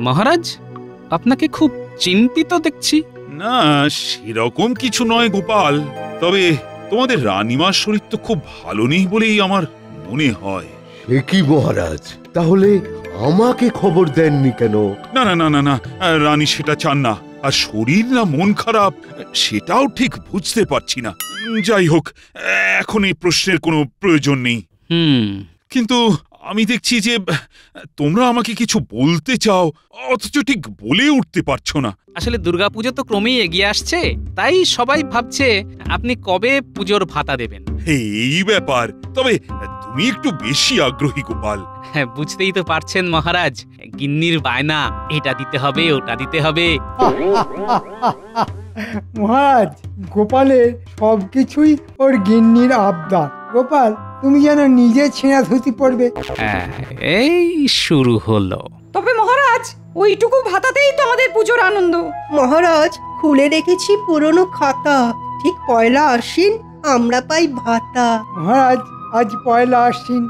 মহারাজ, আপনাকে খুব চিন্তিত দেখছি। না, সেরকম কিছু নয় গোপাল, তবে তোমাদের রানীমার শরীর তো খুব ভালো নেই বলেই আমার মনে হয়। সে কি মহারাজ, তাহলে আমাকে খবর দেননি কেন? না না না না না, রানী সেটা চান না। আর শরীর না মন খারাপ সেটাও ঠিক বুঝতে পারছি না। যাই হোক, এখন এই প্রশ্নের কোনো প্রয়োজন নেই। কিন্তু আমি দেখছি যে তোমরা আমাকে কিছু বলতে চাও, অথচ ঠিক বলে উঠতে পারছো না। আসলে দুর্গাপুজো তো ক্রমেই এগিয়ে আসছে, তাই সবাই ভাবছে আপনি কবে পুজোর ভাতা দেবেন। এই ব্যাপার, তবে তুমি একটু বেশি আগ্রহী গোপাল। হ্যাঁ, বুঝতেই তো পারছেন মহারাজ, গিন্নির বায়না, এটা দিতে হবে ওটা দিতে হবে। মহারাজ, গোপালের সবকিছুই ওর গিন্নির আবদার। গোপাল, তুমি যেন নিজে ছেঁড়া ধুতি পড়বে। এই শুরু হলো। তবে মহারাজ, ওইটুকু ভাতাতেই তো আমাদের পুজোর আনন্দ। মহারাজ, খুলে রেখেছি পুরনো খাতা, ঠিক পয়লা আশ্বিন আমরা পাই ভাতা। মহারাজ, আজ পয়লা আশ্বিন,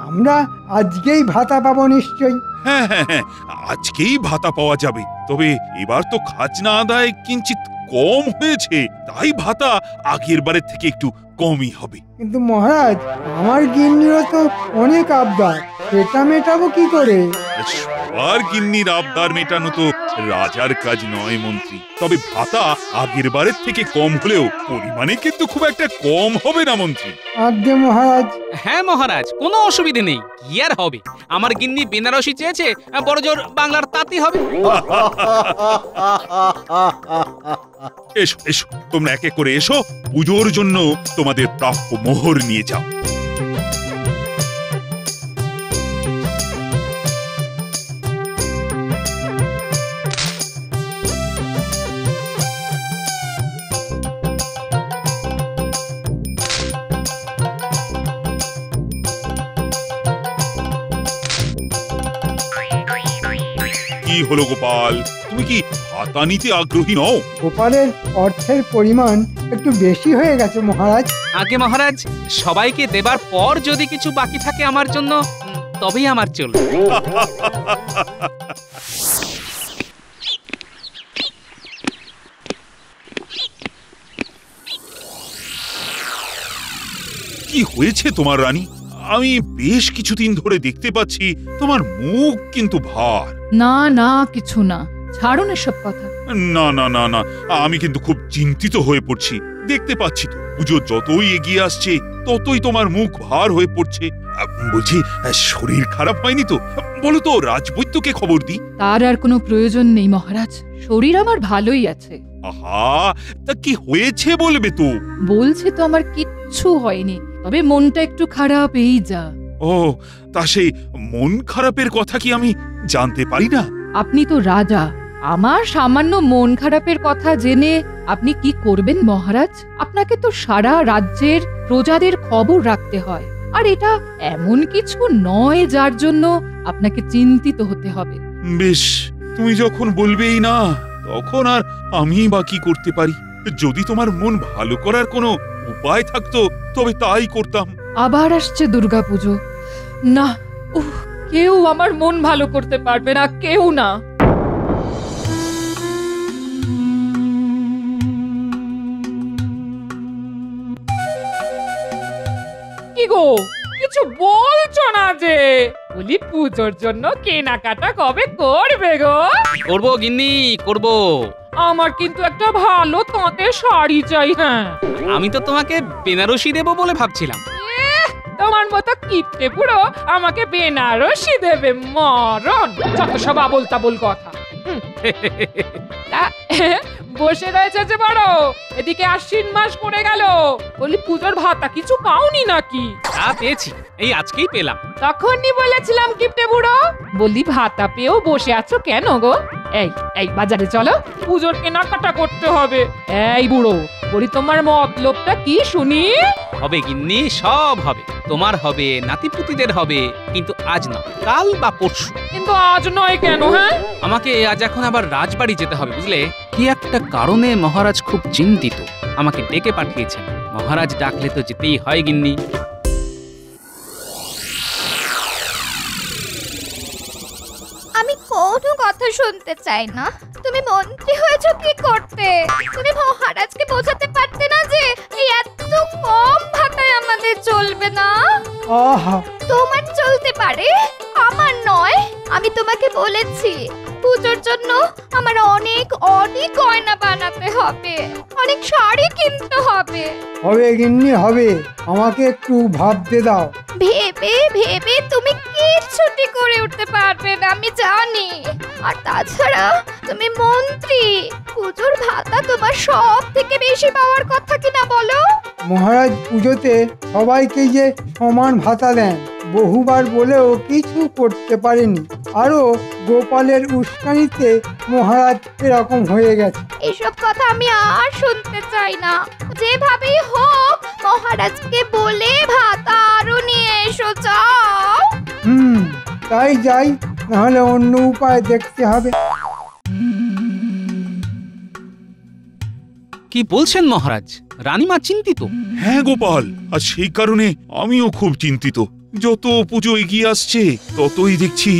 আমরা আজকেই ভাতা পাবো নিশ্চয়ই। হ্যাঁ হ্যাঁ হ্যাঁ, আজকেই ভাতা পাওয়া যাবে। তবে এবার তো খাজনা আদায় কিঞ্চিত কম হয়েছে, তাই ভাতা আগের বারের থেকে একটু কমই হবে। কিন্তু মহারাজ, আমার গিন্নিরও তো অনেক আবদার, সেটা মেটাবো কি করে? সবার গিন্নির আবদার মেটানো তো রাজার কাজ নয় মন্ত্রী। তবে ভাতা আগের বারের থেকে কম হলেও পরিমাণে কিন্তু খুব একটা কম হবে না মন্ত্রী। আজ্ঞে মহারাজ। হ্যাঁ মহারাজ, কোনো অসুবিধে নেই। কি আর হবে, আমার গিন্নি বেনারসি চেয়েছে, বড়জোর বাংলার তাঁতি হবে। এসো এসো, তোমরা একে করে এসো, পুজোর জন্য তোমাদের প্রাপ্য মোহর নিয়ে যাও। কি হলো গোপাল, তুমি কি ভাতা নিতে আগ্রহী নও? গোপালের অর্থের পরিমাণ একটু বেশি হয়ে গেছে মহারাজ। আগে মহারাজ, সবাইকে দেবার পর যদি কিছু বাকি থাকে আমার জন্য, তবেই আমার চলবে। কি হয়েছে তোমার রানী? আমি বেশ কিছুদিন ধরে দেখতে পাচ্ছি তোমার মুখ কিন্তু ভার। না না, কিছু না, ছাড়ুন এসব কথা। না না না না, আমি কিন্তু খুব চিন্তিত হয়ে পড়ছি। দেখতে পাচ্ছি তো পুজো যতই এগিয়ে আসছে ততই তোমার মুখ ভার হয়ে পড়ছে। বলছি, শরীর খারাপ হয়নি তো? বলো তো, রাজবৈদ্যকে খবর দিই। তার আর কোনো প্রয়োজন নেই মহারাজ, শরীর আমার ভালোই আছে। আহা, তা কি হয়েছে বলবে তো? বলছি তো আমার কিচ্ছু হয়নি, তবে মনটা একটু খারাপ, এই যা। ও, তা সেই মন খারাপের কথা কি আমি জানতে পারি না? আপনি তো রাজা, আমার সামান্য মন খারাপের কথা জেনে আপনি কি করবেন মহারাজ? আপনাকে তো সারা রাজ্যের প্রজাদের খবর রাখতে হয়, আর এটা এমন কিছু নয় যার জন্য আপনাকে চিন্তিত হতে হবে। বেশ, তুমি যখন বলবেই না, তখন আর আমি বা কি করতে পারি? যদি তোমার মন ভালো করার কোনো উপায় থাকতো তবে তাই করতাম। আবার আসছে দুর্গাপুজো, না, কেউ আমার মন ভালো করতে পারবে না, কেউ না। কি গো, কিছু বলছো না যে? বলি, পুজোর জন্য কেনাকাটা কবে করবে গো? করবো গিন্নি, করবো। আমার কিন্তু একটা ভালো তাঁতের শাড়ি চাই। হ্যাঁ, আমি তো তোমাকে বেনারসি দেবো বলে ভাবছিলাম। তোমার মতো কিপটে পুরো আমাকে বেনারসি দেবে? মরণ, যত সব আবোল তাবোল কথা। বসে রয়েছে যে বড়, এদিকে আশ্বিন মাস পড়ে গেল, বলি পুজোর ভাতা কিছু পাওনি নাকি? তা পেয়েছি, এই আজকেই পেলাম। তখনই বলেছিলাম কিপটে বুড়ো, বলি ভাতা পেয়েও বসে আছো কেন গো? এই এই বাজারে চলো, পুজোর কেনাকাটা করতে হবে। এই বুড়ো, বলি তোমার মতলবটা কি শুনি? হবে গিন্নি, সব হবে। তোমার হবে, নাতিপুতিদের হবে, কিন্তু আজ না, কাল বা পরশু। কিন্তু আজ নয় কেন? হ্যাঁ, আমাকে আজ এখন আবার রাজবাড়ি যেতে হবে, বুঝলে? কি একটা কারণে মহারাজ খুব চিন্তিত, আমাকে ডেকে পাঠিয়েছেন। মহারাজ ডাকলে তো যেতেই হয় গিন্নি। আমি কোনো কথা কথা শুনতে চাই না। তুমি মন্ত্রী হয়েছো কি করতে? তুমি মহারাজকে বোঝাতে পারতে না যে এই এত কম ভাতায় আমাদের চলবে না? আহা, তোমার চলতে পারে, আমার নয়। আমি তোমাকে বলেছি পুজোর জন্য আমার অনেক অনেক গয়না বানাতে হবে, অনেক শাড়ি কিনতে হবে। হবে গিন্নি হবে, আমাকে একটু ভাবতে দাও। ভেবে ভেবে তুমি কিচ্ছুটি করে উঠতে পারবে না, আমি জানি। আর তাছাড়া তুমি মন্ত্রী, পুজোর ভাতা তোমার সব থেকে বেশি পাওয়ার কথা কিনা বলো? মহারাজ পুজোতে সবাইকে যে সমান ভাতা দেন, বহুবার বলেও কিছু করতে পারেনি। আরো গোপালের উস্কানিতে মহারাজ এরকম হয়ে গেছে। এসব কথা আমি আর শুনতে চাই না। যেভাবেই হোক মহারাজকে বলে ভাতা আরো নিয়ে এসো, যাও। তাই যাই, নাহলে অন্য উপায় দেখতে হবে। কি বলছেন মহারাজ? রানীমা চিন্তিত? হ্যাঁ গোপাল, আর সেই কারণে আমিও খুব চিন্তিত। যত পুজো এগিয়ে আসছে ততই দেখছি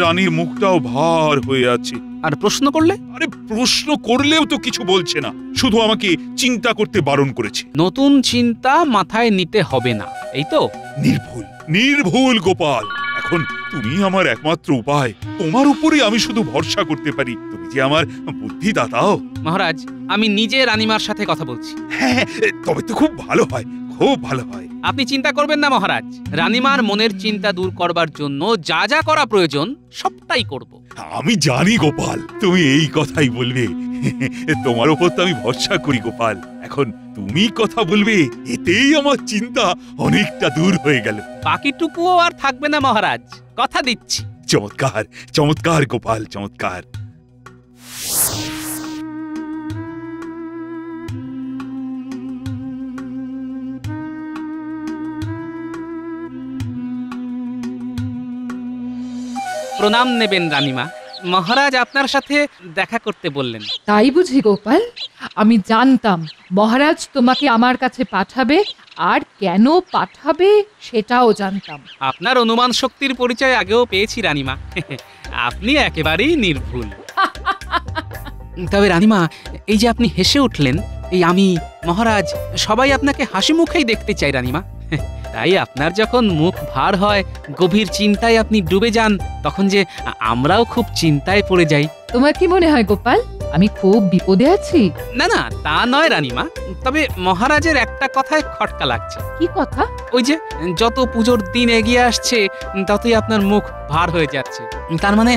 রানীর মুখটাও ভার হয়ে আছে। আর প্রশ্ন করলে? আরে প্রশ্ন করলেও তো কিছু বলছে না, শুধু আমাকে চিন্তা করতে বারণ করেছে। নতুন চিন্তা মাথায় নিতে হবে না, এই তো? নির্ভুল নির্ভুল গোপাল, এখন তুমি আমার একমাত্র উপায়। তোমার উপরে আমি শুধু ভরসা করতে পারি। তুমি যে আমার বুদ্ধিদাতাও। মহারাজ, আমি নিজে রানীমার সাথে কথা বলছি। হ্যাঁ, তবে তো খুব ভালো হয়, খুব ভালো হয়। আপনি চিন্তা করবেন না মহারাজ, রানীমার মনের চিন্তা দূর করবার জন্য যা যা করা প্রয়োজন সবটাই করব। আমি জানি গোপাল, তুমি এই কথাই বলবে। তোমার উপর তো আমি ভরসা করি গোপাল। এখন তুমি কথা বলবে, এতেই আমার চিন্তা অনেকটা দূর হয়ে গেল। বাকিটুকুও আর থাকবে না মহারাজ, কথা দিচ্ছি। চমৎকার চমৎকার গোপাল, চমৎকার। প্রণাম নেবেন রানীমা, মহারাজ আপনার সাথে দেখা করতে বললেন। তাই বুঝি গোপাল? আমি জানতাম মহারাজ তোমাকে আমার কাছে পাঠাবে, আর কেন পাঠাবে সেটাও জানতাম। আপনার অনুমান শক্তির পরিচয় আগেও পেয়েছি রানীমা। আপনি একেবারেই নির্ভুল। তবে রানীমা, এই যে আপনি হেসে উঠলেন, এই আমি, মহারাজ সবাই আপনাকে হাসি মুখেই দেখতে চাই রানীমা। তাই আপনার যখন মুখ ভার হয়, গভীর চিন্তায় আপনি ডুবে যান, তখন যে আমরাও খুব চিন্তায় পড়ে যাই। তোমার কি মনে হয় গোপাল, আমি খুব বিপদে আছি? না না, তা নয় রানীমা, তবে মহারাজের একটা কথায় খটকা লাগছে। কি কথা? ওই যে যত পুজোর দিন এগিয়ে আসছে ততই আপনার মুখ ভার হয়ে যাচ্ছে। তার মানে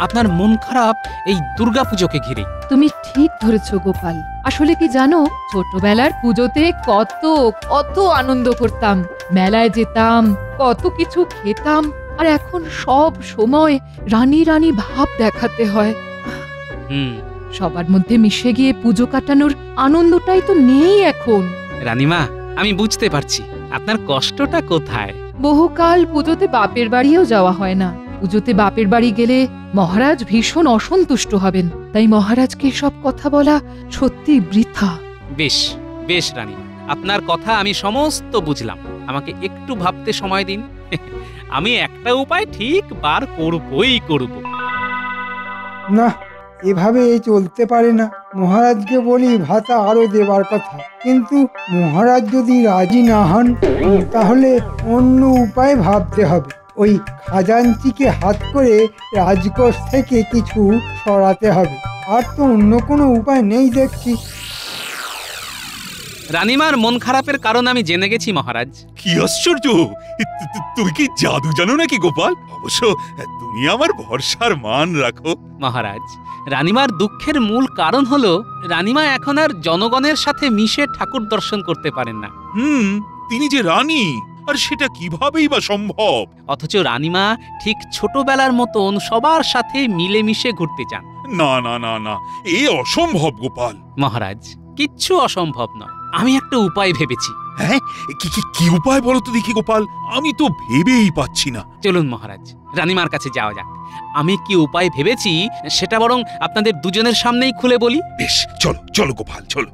আপনার মন খারাপ এই দুর্গাপুজোকে ঘিরে। তুমি ঠিক ধরেছো গোপাল। আসলে কি জানো, ছোটবেলার পুজোতে কত কত আনন্দ করতাম, মেলায় যেতাম, কত কিছু খেতাম, আর এখন সব সময় রানী রানী ভাব দেখাতে হয়। সবার মধ্যে মিশে গিয়ে পুজো কাটানোর আনন্দটাই তো নেই এখন। রানীমা, আমি বুঝতে পারছি আপনার কষ্টটা কোথায়। বহুকাল পুজোতে বাপের বাড়িও যাওয়া হয় না। পুজোতে বাপের বাড়ি গেলে মহারাজ ভীষণ অসন্তুষ্ট হবেন, তাই মহারাজকে সব কথা বলা সত্যি বৃথা। বেশ বেশ রানীমা, আপনার কথা আমি সমস্ত বুঝলাম। আমাকে একটু ভাবতে সময় দিন। আমি একটা উপায় ঠিক বার করবই করব। না, এভাবে চলতে পারে না। মহারাজকে বলি ভাতা আরো দেবার কথা, কিন্তু মহারাজ যদি রাজি না হন, তাহলে অন্য উপায় ভাবতে হবে। ওই খাজাঞ্চিকে হাত করে রাজকোষ থেকে কিছু সরাতে হবে। আর তো অন্য কোনো উপায় নেই দেখছি। রানীমার মন খারাপের কারণ আমি জেনে গেছি মহারাজ। কি আশ্চর্য! তুমি কি জাদু জানো নাকি গোপাল? অবশ্য তুমি আমার ভরসার মান রাখো। মহারাজ, রানীমার দুঃখের মূল কারণ হলো রানীমা এখন আর জনগণের সাথে মিশে ঠাকুর দর্শন করতে পারেন না। তিনি যে রানী, আর সেটা কিভাবেই বা সম্ভব? অথচ রানীমা ঠিক ছোটবেলার মতন সবার সাথে মিলেমিশে ঘুরতে চান। না না না না, এ অসম্ভব গোপাল। মহারাজ, কিচ্ছু অসম্ভব নয়, আমি একটা উপায় ভেবেছি। হ্যাঁ, কি উপায় বলো তো দেখি গোপাল, আমি তো ভেবেই পাচ্ছি না। চলুন মহারাজ, রানীমার কাছে যাওয়া যাক। আমি কি উপায় ভেবেছি সেটা বরং আপনাদের দুজনের সামনেই খুলে বলি। বেশ, চলো চলো গোপাল, চলো।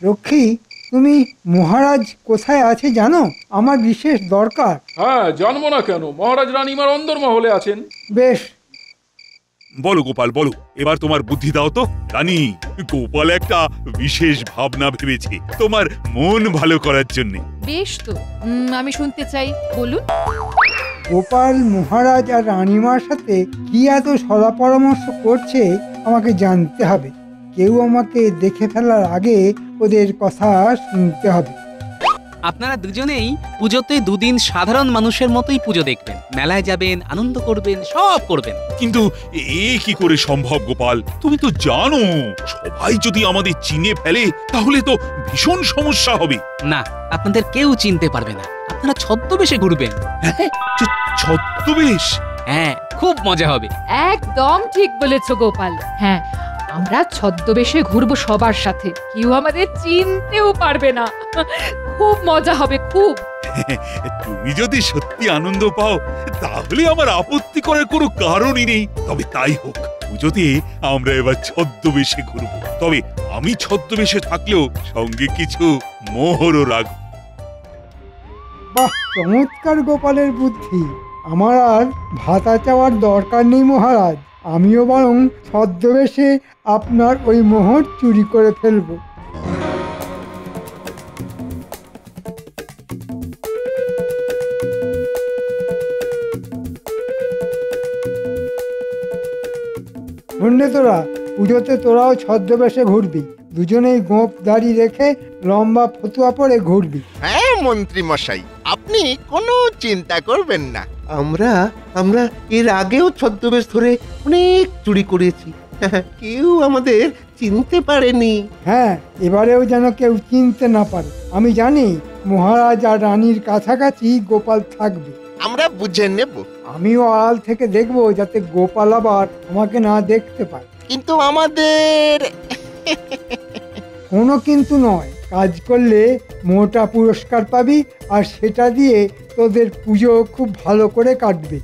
রক্ষী, তুমি মহারাজ কোথায় আছে জানো? আমার বিশেষ দরকার। হ্যাঁ, জানবো না কেন? মহারাজ রানীমার অন্দরমহলে আছেন। বেশ, বলো গোপাল বলো, এবার তোমার বুদ্ধি দাও তো। রানী, গোপাল একটা বিশেষ ভাবনা ভেবেছে তোমার মন ভালো করার জন্য। বেশ তো, আমি শুনতে চাই, বলুন। গোপাল মহারাজ আর রানীমার সাথে কি এত সলা পরামর্শ করছে আমাকে জানতে হবে। কেউ আমাকে দেখে ফেলার আগে ওদের কথা শুনতে হবে। আপনারা দুজনেই পুজোতে দুদিন সাধারণ মানুষের মতোই পুজো দেখবেন, মেলায় যাবেন, আনন্দ করবেন, সব করবেন। কিন্তু এ কি করে সম্ভব গোপাল? তুমি তো জানো সবাই যদি আমাদের চিনে ফেলে তাহলে তো ভীষণ সমস্যা হবে। না, আপনাদের কেউ চিনতে পারবে না। আপনারা ছদ্মবেশে ঘুরবেন। ছদ্মবেশ? হ্যাঁ, খুব মজা হবে। একদম ঠিক বলেছো গোপাল। হ্যাঁ, আমরা ছদ্মবেশে ঘুরবো সবার সাথে, কেউ আমাদের চিনতেও পারবে না। খুব মজা হবে, খুব। তুমি যদি সত্যি আনন্দ পাও তাহলে আমার আপত্তি করার কোনো কারণই নেই। তবে তাই হোক, পুজোতে আমরা এবার ছদ্মবেশে ঘুরবো। তবে আমি ছদ্মবেশে থাকলেও সঙ্গে কিছু মোহরও রাখবো। বাহ, চমৎকার গোপালের বুদ্ধি। আমার আর ভাতা চাওয়ার দরকার নেই মহারাজ, আমিও বরং ছদ্মবেশে আপনার ওই মোহর চুরি করে ফেলবো। শুনলে তোরা, পুজোতে তোরাও ছদ্মবেশে ঘুরবি, দুজনেই গোঁফ দাড়ি রেখে লম্বা ফতুয়া পরে ঘুরবি। হ্যাঁ মন্ত্রী মশাই, আপনি কোনো চিন্তা করবেন না। আমরা আমরা এর আগেও ছদ্মবেশ ধরে অনেক চুরি করেছি, কেউ আমাদের চিনতে পারেনি। হ্যাঁ, এবারেও যেন কেউ চিনতে না পারে। আমি জানি মহারাজ আর রানীর কাছাকাছি গোপাল থাকবে। আমরা বুঝে নেব। আমিও আড়াল থেকে দেখবো যাতে গোপাল আবার আমাকে না দেখতে পায়। কিন্তু আমাদের কোনো কিন্তু নয়, কাজ করলে মোটা পুরস্কার পাবি, আর সেটা দিয়ে তোদের পুজো খুব ভালো করে কাটবে।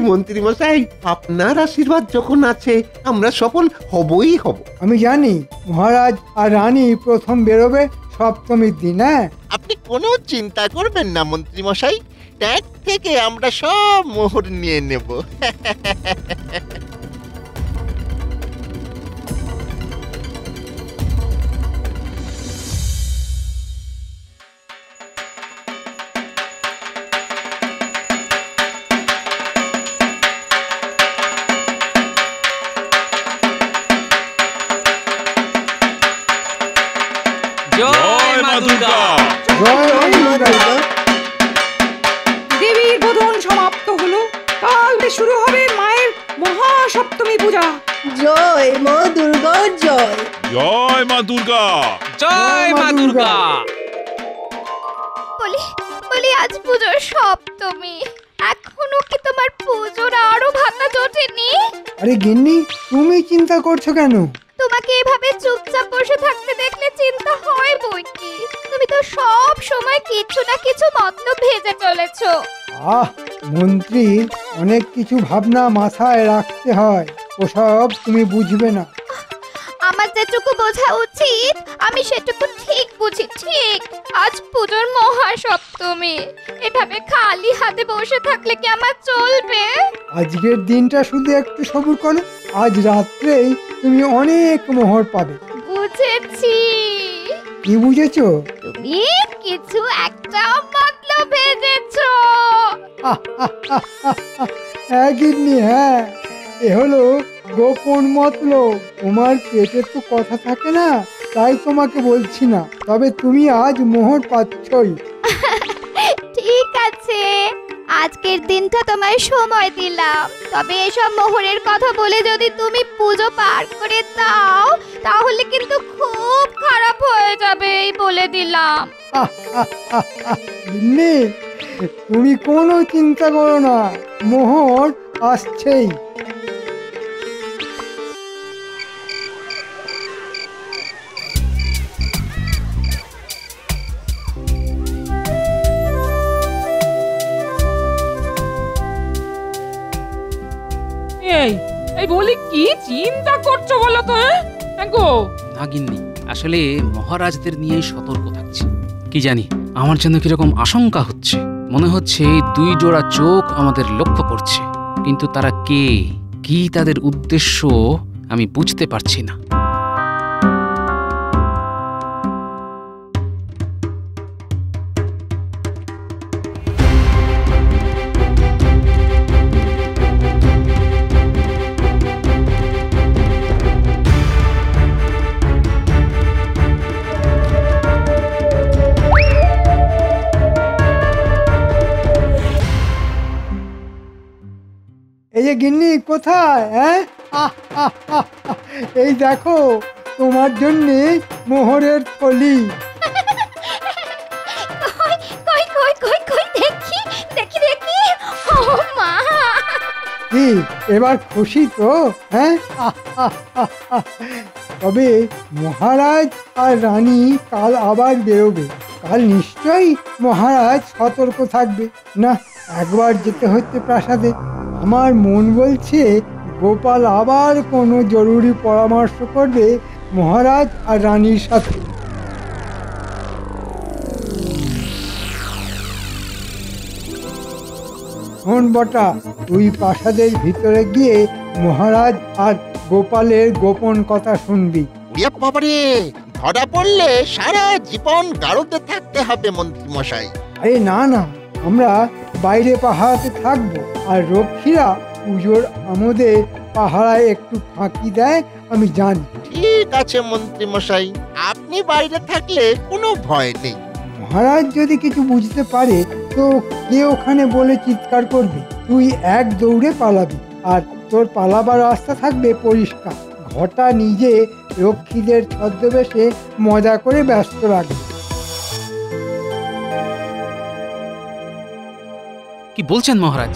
মন্ত্রী মশাই, আপনার আশীর্বাদ যখন আছে আমরা সফল হবই হব। আমি জানি মহারাজ আর রানী প্রথম বেরোবে সপ্তমীর দিন। হ্যাঁ, আপনি কোনো চিন্তা করবেন না মন্ত্রী মশাই, ট্যাগ থেকে আমরা সব মোহর নিয়ে নেব। জয় মা দুর্গা! জয় মা দুর্গা। দেবীর বোধন সমাপ্ত হলো, কাল শুরু হবে মায়ের মহাসপ্তমী পূজা। জয় মা দুর্গা জয়। জয় মা দুর্গা! জয় মা দুর্গা! বলি বলি আজ পুজোর সপ্তমী, এখনো কি তোমার পুজোর আরো ভাতা জোটেনি? আরে গিন্নি, তুমি চিন্তা করছো কেন? তোমাকে এভাবে চুপচাপ বসে থাকতে দেখলে চিন্তা হয় বই কি। তুমি তো সব সময় কিছু না কিছু মতলব ভেজে চলেছো। আহ, মন্ত্রী, অনেক কিছু ভাবনা মাথায় রাখতে হয়, ওসব তুমি বুঝবে না। আমার যেটুকু বোঝা উচিত আমি সেটুকু ঠিক বুঝি। ঠিক আজ পুজোর মহাসপ্তমী, এভাবে খালি হাতে বসে থাকলে কি আমার চলবে? আজকের দিনটা শুধু একটু সবুর করো, আজ রাত্রেই তুমি অনেক মোহর পাবে। বুঝেছি। কি বুঝেছো? তুমি কিছু একটা মতলব ভেজেছো। হ্যাঁ গিন্নি, হ্যাঁ, এ হলো গোপন মতলব। তোমার পেটে তো কথা থাকে না, তাই তোমাকে বলছি না, তবে তুমি আজ মোহর পাচ্ছই। ঠিক আছে, আজকের দিনটা তোমায় সময় দিলাম, তবে এসব মোহরের কথা বলে যদি তুমি পুজো পার করে দাও তাহলে কিন্তু খুব খারাপ হয়ে যাবে, এই বলে দিলাম। গিন্নি, তুমি কোনো চিন্তা করো না, মোহর আসছেই। এই এই বলি, কি চিন্তা করছো বলো তো? হ্যাঁ গো। না গিন্নি, আসলে মহারাজদের নিয়েই সতর্ক থাকছি। কি জানি, আমার জন্য কিরকম আশঙ্কা হচ্ছে। মনে হচ্ছে দুই জোড়া চোখ আমাদের লক্ষ্য করছে, কিন্তু তারা কে, কি তাদের উদ্দেশ্য আমি বুঝতে পারছি না। এই যে গিন্নি কোথায়? হ্যাঁ, এই দেখো তোমার জন্যে মোহরের থলি। কই কই কই কই দেখি দেখি দেখি। ও মা, কি এবার খুশি তো? হ্যাঁ, তবে মহারাজ আর রানী কাল আবার বেরোবে। কাল নিশ্চয়ই মহারাজ সতর্ক থাকবে। না, একবার যেতে হচ্ছে প্রাসাদে। আমার মন বলছে গোপাল আবার কোনো জরুরি পরামর্শ করবে মহারাজ আর রানীর সাথে। শোন বটা, তুই প্রাসাদের ভিতরে গিয়ে মহারাজ আর গোপালের গোপন কথা শুনবি। ওরে বাবারে, ধরা পড়লে সারা জীবন গাড়োতে থাকতে হবে মন্ত্রী মশাই। আরে না না, আমরা বাইরে পাহারাতে থাকবো, আর রক্ষীরা পুজোর আমোদে পাহারায় একটু ফাঁকি দেয়, আমি জানি। ঠিক আছে মন্ত্রী মশাই, আপনি বাইরে থাকলে কোনো ভয় নেই। মহারাজ যদি কিছু বুঝতে পারে তো কে ওখানে বলে চিৎকার করবে? তুই এক দৌড়ে পালাবি, আর তোর পালাবার রাস্তা থাকবে পরিষ্কার। ঘটা নিজে রক্ষীদের ছদ্মবেশে মজা করে ব্যস্ত রাখবে। কি বলছেন মহারাজ?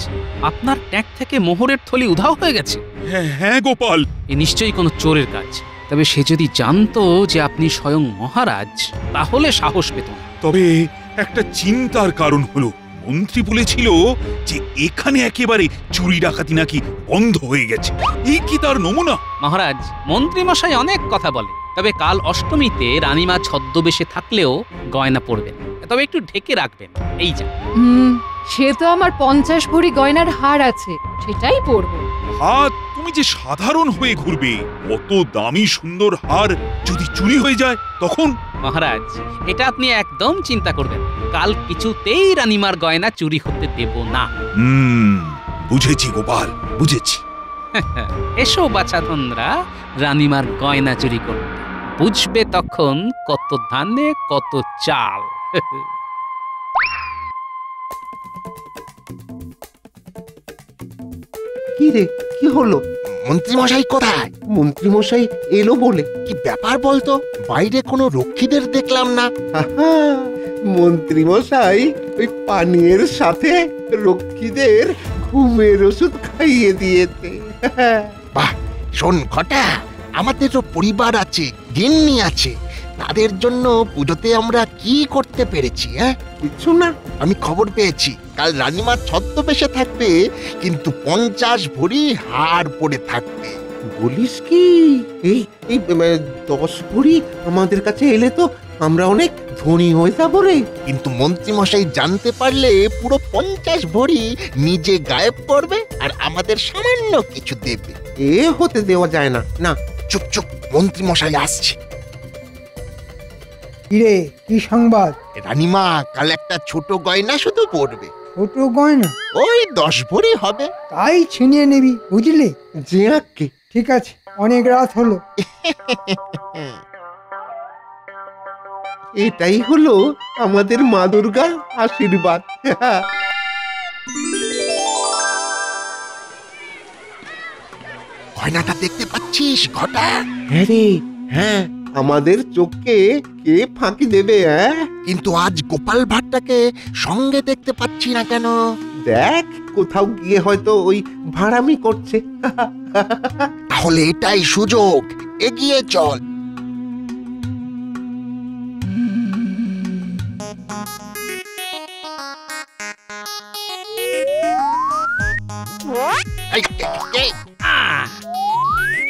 আপনার ট্যাঙ্ক থেকে মোহরের থলি উধাও হয়ে গেছে? হ্যাঁ গোপাল, এ নিশ্চয়ই কোনো চোরের কাজ। তবে সে যদি জানতো যে আপনি স্বয়ং মহারাজ, তাহলে সাহস পেত না। তবে একটা চিন্তার কারণ হলো, মন্ত্রী বলেছিল যে এখানে একেবারে চুরি ডাকাতি নাকি বন্ধ হয়ে গেছে। এই কি তার নমুনা? মহারাজ, মন্ত্রী মশাই অনেক কথা বলে, তবে কাল অষ্টমীতে রানীমা ছদ্মবেশে থাকলেও গয়না পরবেন, তবে একটু ঢেকে রাখবেন। এই যা। সে তো আমার 50 ভরি গয়নার হার আছে, সেটাই পরবো। হাত তুমি যে সাধারণ হয়ে ঘুরবে, কত দামি সুন্দর হার যদি চুরি হয়ে যায় তখন? মহারাজ, এটা আপনি একদম চিন্তা করবেন। কাল কিছুতেই রানীমার গয়না চুরি হতে দেব না। বুঝেছি গোপাল, বুঝেছি। এসো বাছাধনরা, রানীমার গয়না চুরি করতে। বুঝবে তখন কত ধানে কত চাল। কি রে, কি হলো? মন্ত্রী মশাই কোথায়? মন্ত্রী মশাই এলো বলে? কি ব্যাপার বলতো? বাইরে কোনো রক্ষীদের দেখলাম না। মন্ত্রী মশাই ওই পানীয়ের সাথে রক্ষীদের ঘুমের ওষুধ খাইয়ে দিয়েছে। বাহ, শোন ঘটা, আমাদেরও পরিবার আছে, গিন্নি আছে, তাদের জন্য পুজোতে আমরা কি করতে পেরেছি? হ্যাঁ, কিছু না। আমি খবর পেয়েছি কাল রানীমা ছদ্মবেশে থাকবে, কিন্তু 50 ভরি হার পরে থাকবে। বলিস কি? এই এই 10 ভরি আমাদের কাছে এলে তো আমরা অনেক ধনী হয়ে যাবো রে। কিন্তু মন্ত্রী মশাই জানতে পারলে পুরো 50 ভরি নিজে গায়েব করবে আর আমাদের সামান্য কিছু দেবে। এ হতে দেওয়া যায় না। না, চুপ চুপ, মন্ত্রী মশাই আসছে। কিরে, কি সংবাদ? রানীমা কাল একটা ছোট গয়না শুধু পরবে। ছোট গয়না? ওই 10 ভরি হবে। তাই ছিনিয়ে নিবি, বুঝলি? যে আঁকে। ঠিক আছে, অনেক রাত হলো। এটাই হলো আমাদের মা দুর্গার আশীর্বাদ। গয়নাটা দেখতে পাচ্ছিস ঘটা? হ্যাঁ রে, হ্যাঁ, আমাদের চোখকে কে ফাঁকি দেবে? কিন্তু আজ গোপাল ভাঁড়টাকে সঙ্গে দেখতে পাচ্ছি না কেন? দেখ, কোথাও গিয়ে হয়তো ওই ভাড়ামি করছে। তাহলে এটাই সুযোগ, এগিয়ে চল।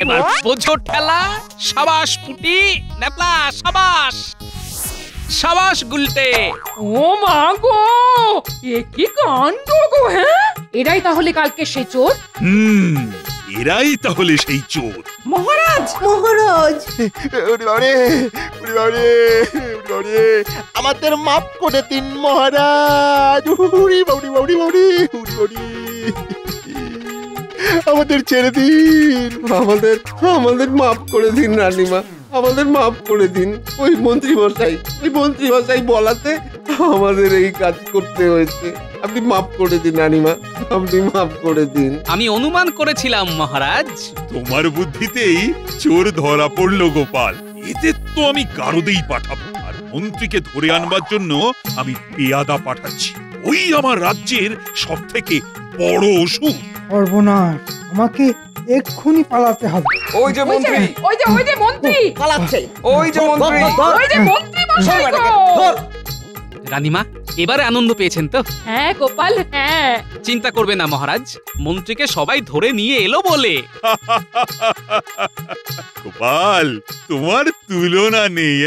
এবার বোঝো ঠেলা। সাবাস পুটি, ন্যাপলা, সাবাস সাবাস গুলটে। ও মা গো, এ কি কাণ্ড গো! হ্যাঁ, এরাই তাহলে কালকে সে চোর? এরাই তাহলে সেই চোর। মহারাজ! মহারাজ আমাদের মাফ করে দিন মহারাজ। উড়ি বাউরি বাউরি বাউরি উড়ি বাউরি। আমাদের ছেড়ে দিন। আমাদের মাফ করে দিন রানীমা, আমাদের মাফ করে দিন। ওই মন্ত্রী মশাই বলাতে আমাদের এই কাজ করতে হয়েছে। আপনি মাফ করে দিন রানীমা, আপনি মাফ করে দিন। আমি অনুমান করেছিলাম মহারাজ। তোমার বুদ্ধিতেই চোর ধরা পড়লো গোপাল। এতে তো আমি গারদেই পাঠাবো, আর মন্ত্রীকে ধরে আনবার জন্য আমি পেয়াদা পাঠাচ্ছি। ওই আমার রাজ্যের সব থেকে বড় ওষুধ। সর্বনাশ, আমাকে এক্ষুনি পালাতে হবে। ওই যে মন্ত্রী পালাচ্ছে। ওই যে মন্ত্রী মশাই গো! রানীমা, এবারে আনন্দ পেয়েছেন তো? হ্যাঁ গোপাল, হ্যাঁ। চিন্তা করবে না মহারাজ, মন্ত্রীকে সবাই ধরে নিয়ে এলো বলে। গোপাল, তোমার তুলনা নেই।